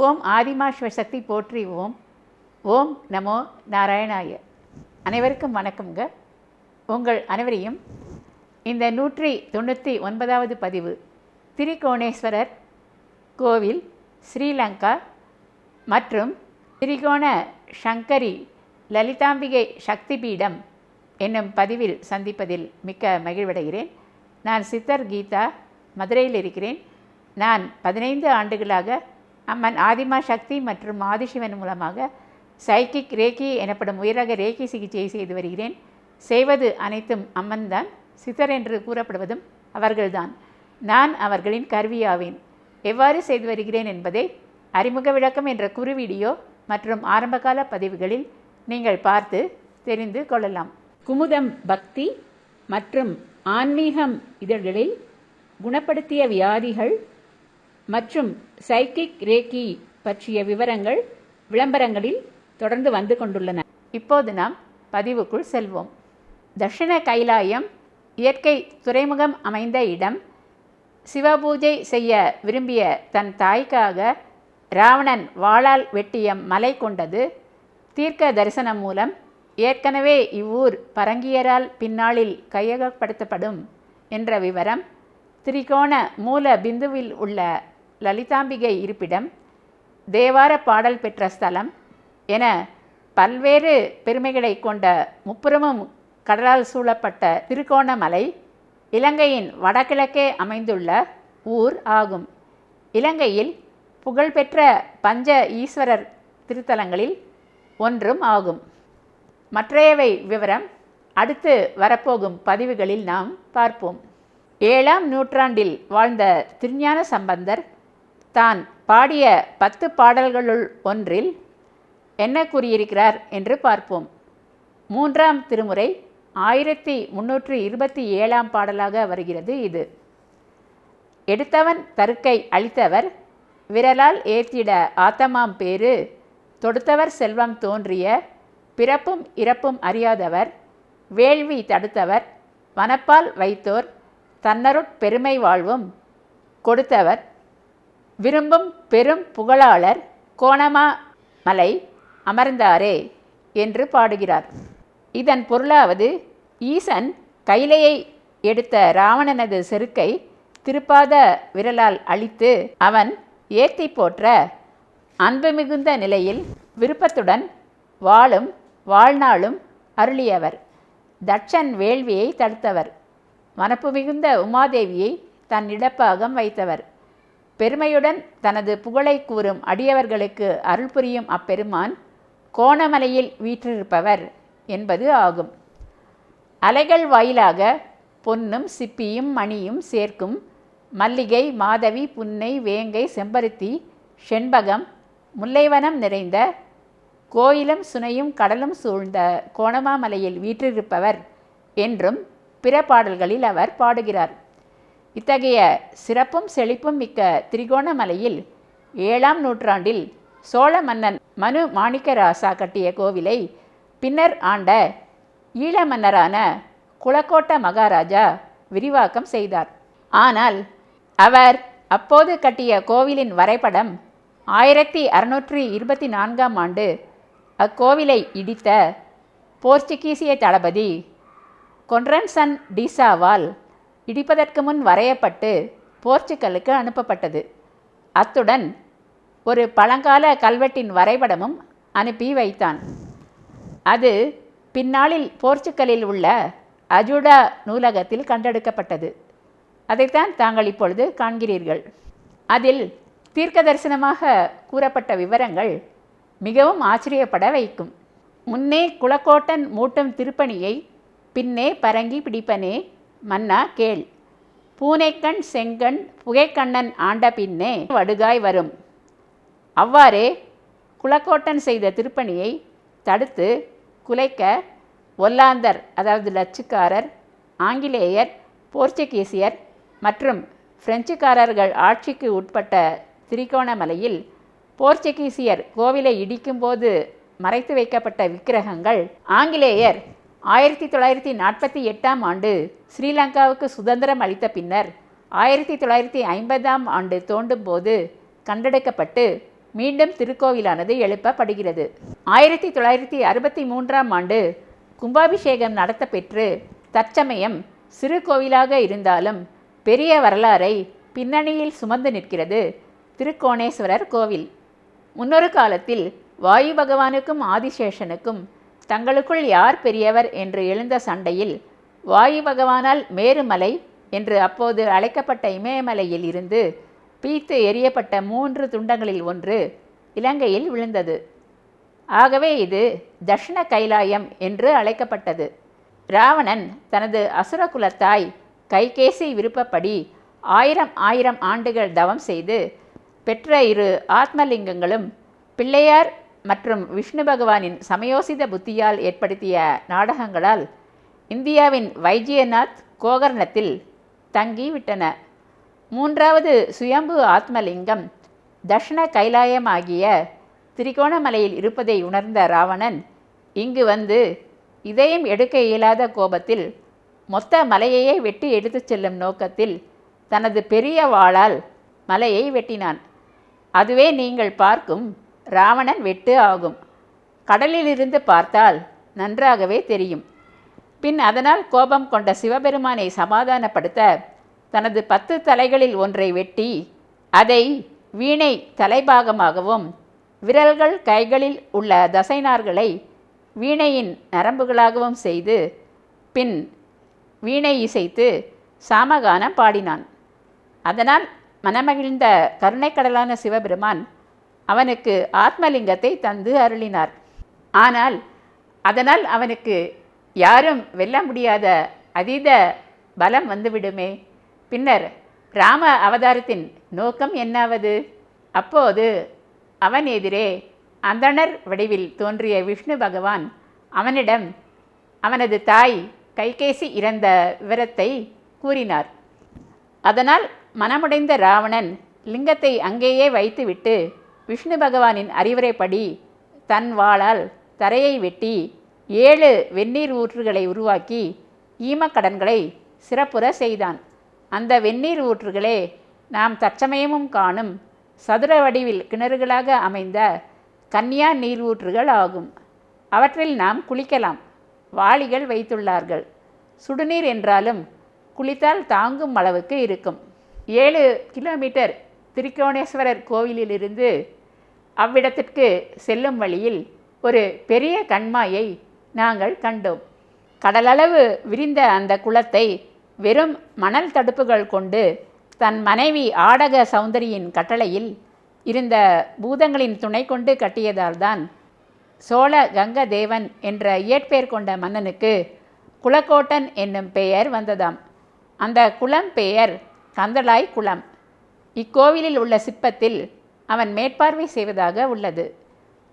ஓம் ஆதிமா சிவசக்தி போற்றி ஓம். ஓம் நமோ நாராயணாய. அனைவருக்கும் வணக்கம்ங்க. உங்கள் அனைவரையும் இந்த 199வது பதிவு திரிகோணேஸ்வரர் கோவில், ஸ்ரீலங்கா மற்றும் திரிகோண சங்கரி லலிதாம்பிகை சக்தி பீடம் என்னும் பதிவில் சந்திப்பதில் மிக்க மகிழ்வடைகிறேன். நான் சித்தர் கீதா, மதுரையில் இருக்கிறேன். நான் 15 ஆண்டுகளாக அம்மன் ஆதிமா சக்தி மற்றும் ஆதிசிவன் மூலமாக சைக்கிக் ரேக்கி எனப்படும் உயரக ரேக்கி சிகிச்சையை செய்து வருகிறேன். செய்வது அனைத்தும் அம்மன் தான். சித்தர் என்று கூறப்படுவதும் அவர்கள்தான். நான் அவர்களின் கருவியாவேன். எவ்வாறு செய்து வருகிறேன் என்பதை அறிமுக விளக்கம் என்ற குறு வீடியோ மற்றும் ஆரம்பகால பதிவுகளில் நீங்கள் பார்த்து தெரிந்து கொள்ளலாம். குமுதம் பக்தி மற்றும் ஆன்மீகம் இதழ்களில் குணப்படுத்திய வியாதிகள் மற்றும் சைக்கிக் ரேக்கி பற்றிய விவரங்கள் விளம்பரங்களில் தொடர்ந்து வந்து கொண்டுள்ளன. இப்போது நாம் பதிவுக்குள் செல்வோம். தட்சிண கைலாயம் இயற்கை துறைமுகம் அமைந்த இடம். சிவபூஜை செய்ய விரும்பிய தன் தாய்க்காக ராவணன் வாளால் வெட்டிய மலை கொண்டது. தீர்க்க தரிசனம் மூலம் ஏற்கனவே இவ்வூர் பரங்கியரால் பின்னாளில் கையகப்படுத்தப்படும் என்ற விவரம், திரிகோண மூல பிந்துவில் உள்ள லலிதாம்பிகை இருப்பிடம், தேவார பாடல் பெற்ற ஸ்தலம் என பல்வேறு பெருமைகளை கொண்ட முப்புறமும் கடலால் சூழப்பட்ட திருகோணமலை இலங்கையின் வடகிழக்கே அமைந்துள்ள ஊர் ஆகும். இலங்கையில் புகழ்பெற்ற பஞ்ச ஈஸ்வரர் திருத்தலங்களில் ஒன்றும் ஆகும். மற்றையவை விவரம் அடுத்து வரப்போகும் பதிவுகளில் நாம் பார்ப்போம். 7ஆம் நூற்றாண்டில் வாழ்ந்த திருஞான சம்பந்தர் தான் பாடிய 10 பாடல்களுள் ஒன்றில் என்ன கூறியிருக்கிறார் என்று பார்ப்போம். 3ஆம் திருமுறை 1327ஆம் பாடலாக வருகிறது. இது: எடுத்தவன் தருக்கை அளித்தவர், விரலால் ஏத்திட ஆத்தமாம் பேரு, தொடுத்தவர் செல்வம் தோன்றிய, பிறப்பும் இறப்பும் அறியாதவர், வேள்வி தடுத்தவர், வனப்பால் வைத்தோர், தன்னருட் பெருமை வாழ்வும் கொடுத்தவர், விரும்பும் பெரும் புகழாளர், கோணமா மலை அமர்ந்தாரே என்று பாடுகிறார். இதன் பொருளாவது, ஈசன் கைலையை எடுத்த ராவணனது செருக்கை திருப்பாத விரலால் அழித்து அவன் ஏத்தி போற்ற அன்பு மிகுந்த நிலையில் விருப்பத்துடன் வாழும் வாழ்நாளும் அருளியவர், தட்சன் வேள்வியை தடுத்தவர், வனப்பு மிகுந்த உமாதேவியை தன் இடப்பாகம் வைத்தவர், பெருமையுடன் தனது புகழை கூறும் அடியவர்களுக்கு அருள் புரியும் அப்பெருமான் கோணமலையில் வீற்றிருப்பவர் என்பது ஆகும். அலைகள் வாயிலாக பொன்னும் சிப்பியும் மணியும் சேர்க்கும் மல்லிகை, மாதவி, புன்னை, வேங்கை, செம்பருத்தி, செண்பகம், முல்லைவனம் நிறைந்த கோயிலும் சுனையும் கடலும் சூழ்ந்த கோணமாமலையில் வீற்றிருப்பவர் என்றும் பிற பாடல்களில் அவர் பாடுகிறார். இத்தகைய சிறப்பும் செழிப்பும் மிக்க திரிகோணமலையில் 7ஆம் நூற்றாண்டில் சோழ மன்னன் மனு மாணிக்கராசா கட்டிய கோவிலை பின்னர் ஆண்ட ஈழ மன்னரான குலக்கோட்ட மகாராஜா விரிவாக்கம் செய்தார். ஆனால் அவர் அப்போது கட்டிய கோவிலின் வரைபடம் 1624ஆம் ஆண்டு அக்கோவிலை இடித்த போர்ச்சுகீசிய தளபதி கொன்ரன்சன் டீசாவால் இடிப்பதற்கு முன் வரையப்பட்டு போர்ச்சுகலுக்கு அனுப்பப்பட்டது. அத்துடன் ஒரு பழங்கால கல்வெட்டின் வரைபடமும் அனுப்பி வைத்தான். அது பின்னாளில் போர்ச்சுகலில் உள்ள அஜுடா நூலகத்தில் கண்டெடுக்கப்பட்டது. அதைத்தான் தாங்கள் இப்பொழுது காண்கிறீர்கள். அதில் தீர்க்க தரிசனமாக கூறப்பட்ட விவரங்கள் மிகவும் ஆச்சரியப்பட வைக்கும். முன்னே குலக்கோட்டன் மூட்டும் திருப்பணியை பின்னே பரங்கி பிடிப்பனே மன்னா கேள், பூனைக்கண் செங்கண் புகைக்கண்ணன் ஆண்ட பின்னே வடுகாய் வரும். அவ்வாறே குலக்கோட்டன் செய்த திருப்பணியை தடுத்து குலைக்க ஒல்லாந்தர், அதாவது டச்சுக்காரர், ஆங்கிலேயர், போர்ச்சுகீசியர் மற்றும் பிரெஞ்சுக்காரர்கள் ஆட்சிக்கு உட்பட்ட திரிகோணமலையில் போர்ச்சுகீசியர் கோவிலை இடிக்கும்போது மறைத்து வைக்கப்பட்ட விக்கிரகங்கள் ஆங்கிலேயர் 1948ஆம் ஆண்டு ஸ்ரீலங்காவுக்கு சுதந்திரம் அளித்த பின்னர் 1950ஆம் ஆண்டு தோண்டும் போது கண்டெடுக்கப்பட்டு மீண்டும் திருக்கோவிலானது எழுப்பப்படுகிறது. 1963ஆம் ஆண்டு கும்பாபிஷேகம் நடத்த பெற்று தற்சமயம் சிறு கோவிலாக இருந்தாலும் பெரிய வரலாறை பின்னணியில் சுமந்து நிற்கிறது திருக்கோணேஸ்வரர் கோவில். முன்னொரு காலத்தில் வாயு பகவானுக்கும் ஆதிசேஷனுக்கும் தங்களுக்குள் யார் பெரியவர் என்று எழுந்த சண்டையில் வாயு பகவானால் மேருமலை என்று அப்போது அழைக்கப்பட்ட இமயமலையில் இருந்து பீத்து எரியப்பட்ட 3 துண்டங்களில் ஒன்று இலங்கையில் விழுந்தது. ஆகவே இது தட்சிண கைலாயம் என்று அழைக்கப்பட்டது. ராவணன் தனது அசுர குலத்தாய் கைகேசி விருப்பப்படி 1000 ஆண்டுகள் தவம் செய்து பெற்ற 2 ஆத்மலிங்கங்களும் பிள்ளையார் மற்றும் விஷ்ணு பகவானின் சமயோசித புத்தியால் ஏற்படுத்திய நாடகங்களால் இந்தியாவின் வைஜியநாத் கோகர்ணத்தில் தங்கிவிட்டன. 3வது சுயம்பு ஆத்மலிங்கம் தட்சிண கைலாயமாகிய திரிகோணமலையில் இருப்பதை உணர்ந்த ராவணன் இங்கு வந்து இதயம் எடுக்க இயலாத கோபத்தில் மொத்த மலையையே வெட்டி எடுத்துச் செல்லும் நோக்கத்தில் தனது பெரிய வாளால் மலையை வெட்டினான். அதுவே நீங்கள் பார்க்கும் ராவணன் வெட்டு ஆகும். கடலிலிருந்து பார்த்தால் நன்றாகவே தெரியும். பின் அதனால் கோபம் கொண்ட சிவபெருமானை சமாதானப்படுத்த தனது 10 தலைகளில் ஒன்றை வெட்டி அதை வீணை தலைபாகமாகவும் விரல்கள் கைகளில் உள்ள தசைநார்களை வீணையின் நரம்புகளாகவும் செய்து பின் வீணை இசைத்து சாமகானம் பாடினான். அதனால் மனமகிழ்ந்த கருணைக்கடலான சிவபெருமான் அவனுக்கு ஆத்மலிங்கத்தை தந்து அருளினார். ஆனால் அதனால் அவனுக்கு யாரும் வெல்ல முடியாத அதீத பலம் வந்துவிடுமே. பின்னர் ராம அவதாரத்தின் நோக்கம் என்னாவது? அப்போது அவன் எதிரே அந்தணர் வடிவில் தோன்றிய விஷ்ணு பகவான் அவனிடம் அவனது தாய் கைகேசி இறந்த விவரத்தை கூறினார். அதனால் மனமுடைந்த ராவணன் லிங்கத்தை அங்கேயே வைத்துவிட்டு விஷ்ணு பகவானின் அறிவுரைப்படி தன் வாளால் தரையை வெட்டி 7 வெந்நீர் ஊற்றுகளை உருவாக்கி ஈமக்கடன்களை சிறப்புற செய்தான். அந்த வெந்நீர் ஊற்றுகளே நாம் தற்சமயமும் காணும் சதுர வடிவில் கிணறுகளாக அமைந்த கன்னியா நீர் ஊற்றுகள் ஆகும். அவற்றில் நாம் குளிக்கலாம். வாளிகள் வைத்துள்ளார்கள். சுடுநீர் என்றாலும் குளித்தால் தாங்கும் அளவுக்கு இருக்கும். 7 கிலோமீட்டர் திரிகோணேஸ்வரர் கோவிலிலிருந்து அவ்விடத்திற்கு செல்லும் வழியில் ஒரு பெரிய கண்மாயை நாங்கள் கண்டோம். கடலளவு விரிந்த அந்த குளத்தை வெறும் மணல் தடுப்புகள் கொண்டு தன் மனைவி ஆடக சௌந்தரியின் கட்டளையில் இருந்த பூதங்களின் துணை கொண்டு கட்டியதால்தான் சோழ கங்க தேவன் என்ற இயற்பெயர் கொண்ட மன்னனுக்கு குளக்கோட்டன் என்னும் பெயர் வந்ததாம். அந்த குளம் பெயர் கந்தளாய் குளம். இக்கோவிலில் உள்ள சிற்பத்தில் அவன் மேற்பார்வை செய்வதாக உள்ளது.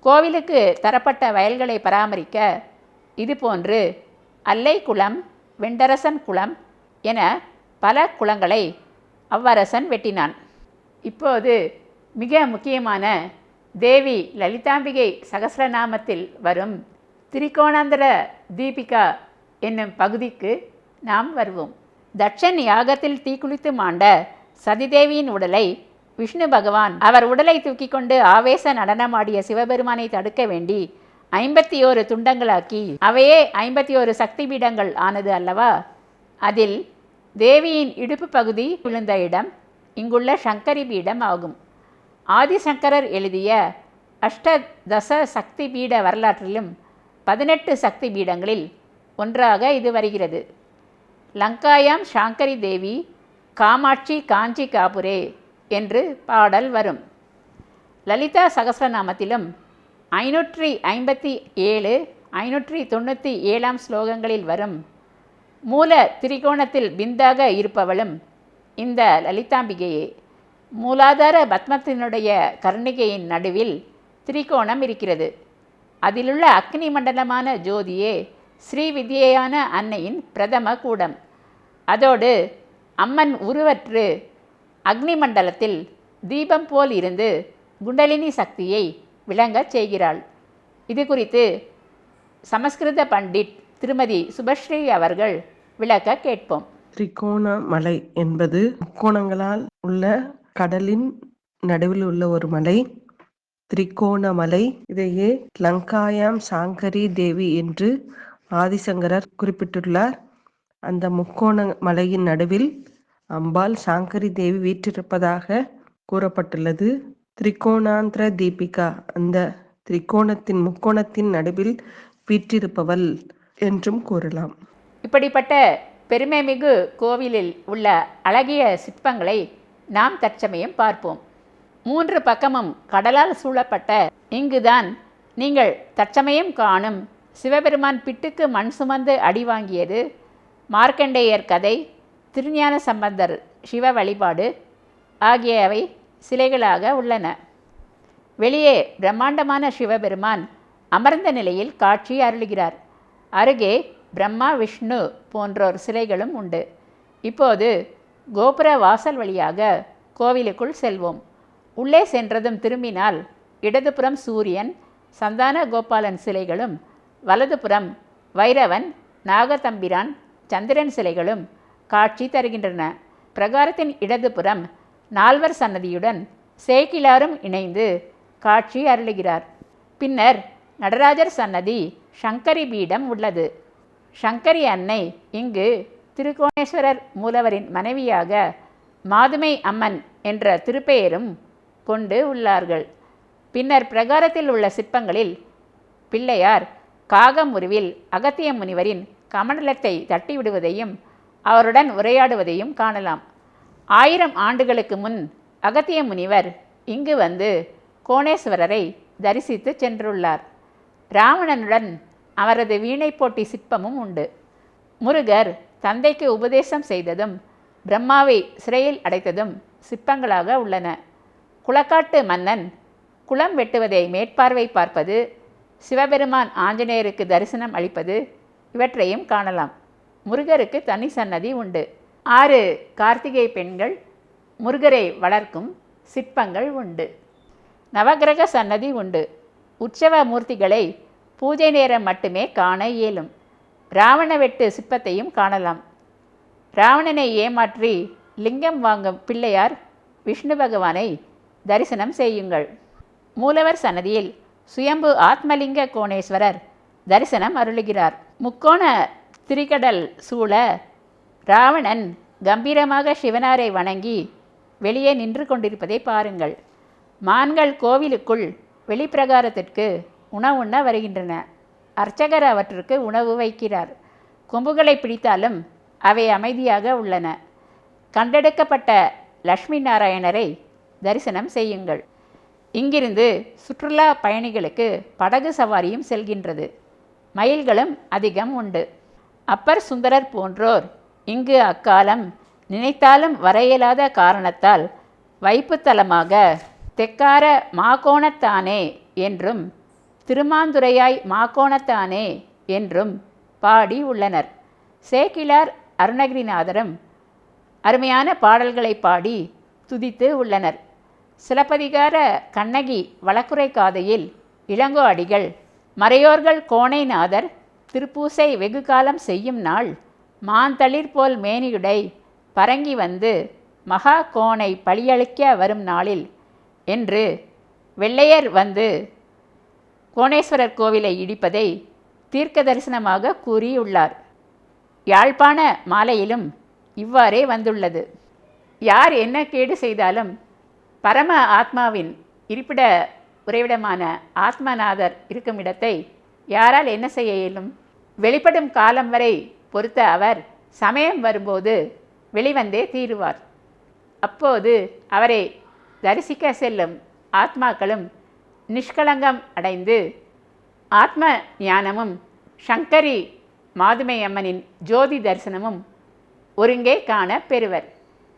கோவிலுக்கு தரப்பட்ட வயல்களை பராமரிக்க இதுபோன்று அல்லை குளம், வெண்டரசன் குளம் என பல குளங்களை அவ்வரசன் வெட்டினான். இப்போது மிக முக்கியமான தேவி லலிதாம்பிகை சகஸ்ரநாமத்தில் வரும் திரிகோணாந்தர தீபிகா என்னும் பகுதிக்கு நாம் வருவோம். தட்சன் யாகத்தில் தீக்குளித்து மாண்ட சதிதேவியின் உடலை விஷ்ணு பகவான் அவர் உடலை தூக்கி கொண்டு ஆவேச நடனமாடிய சிவபெருமானை தடுக்க வேண்டி 51 துண்டங்களாக்கி அவையே 51 சக்தி பீடங்கள் ஆனது அல்லவா? அதில் தேவியின் இடுப்பு பகுதி விழுந்த இடம் இங்குள்ள சங்கரி பீடம் ஆகும். ஆதிசங்கரர் எழுதிய அஷ்டதச சக்தி பீட வரலாற்றிலும் 18 சக்தி பீடங்களில் ஒன்றாக இது வருகிறது. லங்காயாம் சாங்கரி தேவி காமாட்சி காஞ்சி காபுரே என்று பாடல் வரும். லலிதா சகஸ்ரநாமத்திலும் 557, 597 ஸ்லோகங்களில் வரும் மூல திரிகோணத்தில் பிந்தாக இருப்பவளும் இந்த லலிதாம்பிகையே. மூலாதார பத்மத்தினுடைய கர்ணிகையின் நடுவில் திரிகோணம் இருக்கிறது. அதிலுள்ள அக்னி மண்டலமான ஜோதியே ஸ்ரீவித்யான அன்னையின் பிரதம கூடம். அதோடு அம்மன் உருவற்று அக்னி மண்டலத்தில் தீபம் போல் இருந்து குண்டலினி சக்தியை விளங்கச் செய்கிறாள். இது குறித்து சமஸ்கிருத பண்டிட் திருமதி சுபஸ்ரீ அவர்கள் விளக்க கேட்போம். திரிகோணமலை என்பது முக்கோணங்களால் உள்ள கடலின் நடுவில் உள்ள ஒரு மலை. திரிகோணமலை. இதையே லங்காயாம் சாங்கரி தேவி என்று ஆதிசங்கரர் குறிப்பிட்டுள்ளார். அந்த முக்கோண மலையின் நடுவில் அம்பாள் சாங்கரி தேவி வீற்றிருப்பதாக கூறப்பட்டுள்ளது. திரிகோணாந்திர தீபிகா, அந்த முக்கோணத்தின் நடுவில் வீற்றிருப்பவள் என்றும் கூறலாம். இப்படிப்பட்ட பெருமைமிகு கோவிலில் உள்ள அழகிய சிற்பங்களை நாம் தற்சமயம் பார்ப்போம். 3 பக்கமும் கடலால் சூழப்பட்ட இங்குதான் நீங்கள் தற்சமயம் காணும் சிவபெருமான் பிட்டுக்கு மண் சுமந்து அடி வாங்கியது, மார்க்கண்டேயர் கதை, திருஞான சம்பந்தர் சிவ வழிபாடு ஆகியவை சிலைகளாக உள்ளன. வெளியே பிரம்மாண்டமான சிவபெருமான் அமர்ந்த நிலையில் காட்சி அருளுகிறார். அருகே பிரம்மா, விஷ்ணு போன்றோர் சிலைகளும் உண்டு. இப்போது கோபுர வாசல் வழியாக கோவிலுக்குள் செல்வோம். உள்ளே சென்றதும் திரும்பினால் இடதுபுறம் சூரியன், சந்தான கோபாலன் சிலைகளும், வலதுபுறம் வைரவன், நாகதம்பிரான், சந்திரன் சிலைகளும் காட்சி தருகின்றன. பிரகாரத்தின் இடதுபுறம் 4வர் சன்னதியுடன் சேக்கிலாரும் இணைந்து காட்சி அருளுகிறார். பின்னர் நடராஜர் சன்னதி, சங்கரி பீடம் உள்ளது. சங்கரி அன்னை இங்கு திருக்கோணேஸ்வரர் மூலவரின் மனைவியாக மாதுமை அம்மன் என்ற திருப்பெயரும் கொண்டு உள்ளார்கள். பின்னர் பிரகாரத்தில் உள்ள சிற்பங்களில் பிள்ளையார் காகம் உருவில் அகத்திய முனிவரின் கமண்டலத்தை தட்டிவிடுவதையும் அவருடன் உரையாடுவதையும் காணலாம். 1000 ஆண்டுகளுக்கு முன் அகத்திய முனிவர் இங்கு வந்து கோணேஸ்வரரை தரிசித்து சென்றுள்ளார். ராவணனுடன் அவரது வீணை போட்டி சிற்பமும் உண்டு. முருகர் தந்தைக்கு உபதேசம் செய்ததும் பிரம்மாவை சிறையில் அடைத்ததும் சிற்பங்களாக உள்ளன. குளக்காட்டு மன்னன் குளம் வெட்டுவதை மேற்பார்வை பார்ப்பது, சிவபெருமான் ஆஞ்சநேயருக்கு தரிசனம் அளிப்பது இவற்றையும் காணலாம். முருகருக்கு தனி சன்னதி உண்டு. 6 கார்த்திகை பெண்கள் முருகரை வளர்க்கும் சிற்பங்கள் உண்டு. நவகிரக சன்னதி உண்டு. உற்சவ மூர்த்திகளை பூஜை நேரம் மட்டுமே காண இயலும். ராவண வெட்டு சிற்பத்தையும் காணலாம். ராவணனை ஏமாற்றி லிங்கம் வாங்கும் பிள்ளையார் விஷ்ணு பகவானை தரிசனம் செய்யுங்கள். மூலவர் சன்னதியில் சுயம்பு ஆத்மலிங்க கோணேஸ்வரர் தரிசனம் அருளுகிறார். முக்கோண திரிகடல் சூழ ராவணன் கம்பீரமாக சிவனாரை வணங்கி வெளியே நின்று கொண்டிருப்பதை பாருங்கள். மான்கள் கோவிலுக்குள் வெளிப்பிரகாரத்திற்கு உணவுண்ண வருகின்றன. அர்ச்சகர் அவற்றுக்கு உணவு வைக்கிறார். கொம்புகளை பிடித்தாலும் அவை அமைதியாக உள்ளன. கண்டெடுக்கப்பட்ட லட்சுமி நாராயணரை தரிசனம் செய்யுங்கள். இங்கிருந்து சுற்றுலா பயணிகளுக்கு படகு சவாரியும் செல்கின்றது. மயில்களும் அதிகம் உண்டு. அப்பர் சுந்தரர் போன்றோர் இங்கு அக்காலம் நினைத்தாலும் வர இயலாத காரணத்தால் வைப்புத்தலமாக தெக்கார மாகோணத்தானே என்றும் திருமாந்துரையாய் மாகோணத்தானே என்றும் பாடி உள்ளனர். சேக்கிலார் அருணகிரிநாதரும் அருமையான பாடல்களை பாடி துதித்து உள்ளனர். சிலப்பதிகார கண்ணகி வழக்குரை காதையில் இளங்கோ அடிகள் மறையோர்கள் கோணைநாதர் திருப்பூசை வெகு காலம் செய்யும் நாள் மாந்தளிர் போல் மேனியுடை பரங்கி வந்து மகா கோணை பழியளிக்க வரும் நாளில் என்று வெள்ளையர் வந்து கோணேஸ்வரர் கோவிலை இடிப்பதை தீர்க்க தரிசனமாக கூறியுள்ளார். யாழ்ப்பாண மாலையிலும் இவ்வாறே வந்துள்ளது. யார் என்ன கேடு செய்தாலும் பரம ஆத்மாவின் இருப்பிட உறைவிடமான ஆத்மநாதர் இருக்கும் இடத்தை யாரால் என்ன செய்ய இயலும்? வெளிப்படும் காலம் வரை பொறுத்த அவர் சமயம் வரும்போது வெளிவந்தே தீருவார். அப்போது அவரை தரிசிக்க செல்லும் ஆத்மாக்களும் நிஷ்கலங்கம் அடைந்து ஆத்ம ஞானமும் சங்கரி மாதுமை அம்மனின் ஜோதி தரிசனமும் ஒருங்கே காண பெறுவர்.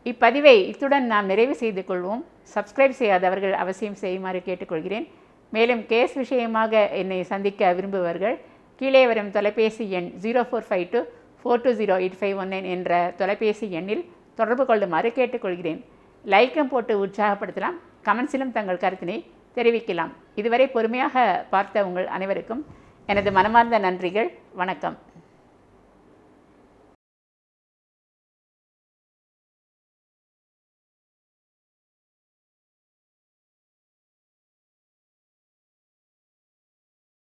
இப்பதிவை இத்துடன் நாம் நிறைவு செய்து கொள்வோம். சப்ஸ்கிரைப் செய்யாதவர்கள் அவசியம் செய்யுமாறு கேட்டுக்கொள்கிறேன். மேலும் கேஸ் விஷயமாக என்னை சந்திக்க விரும்புபவர்கள் கீழே வரும் தொலைபேசி எண் 0452420851 என்ற தொலைபேசி எண்ணில் தொடர்பு கொள்ளுமாறு கேட்டுக்கொள்கிறேன். லைக்கும் போட்டு உற்சாகப்படுத்தலாம். கமெண்ட்ஸிலும் தங்கள் கருத்தினை தெரிவிக்கலாம். இதுவரை பொறுமையாக பார்த்த உங்கள் அனைவருக்கும் எனது மனமார்ந்த நன்றிகள். வணக்கம்.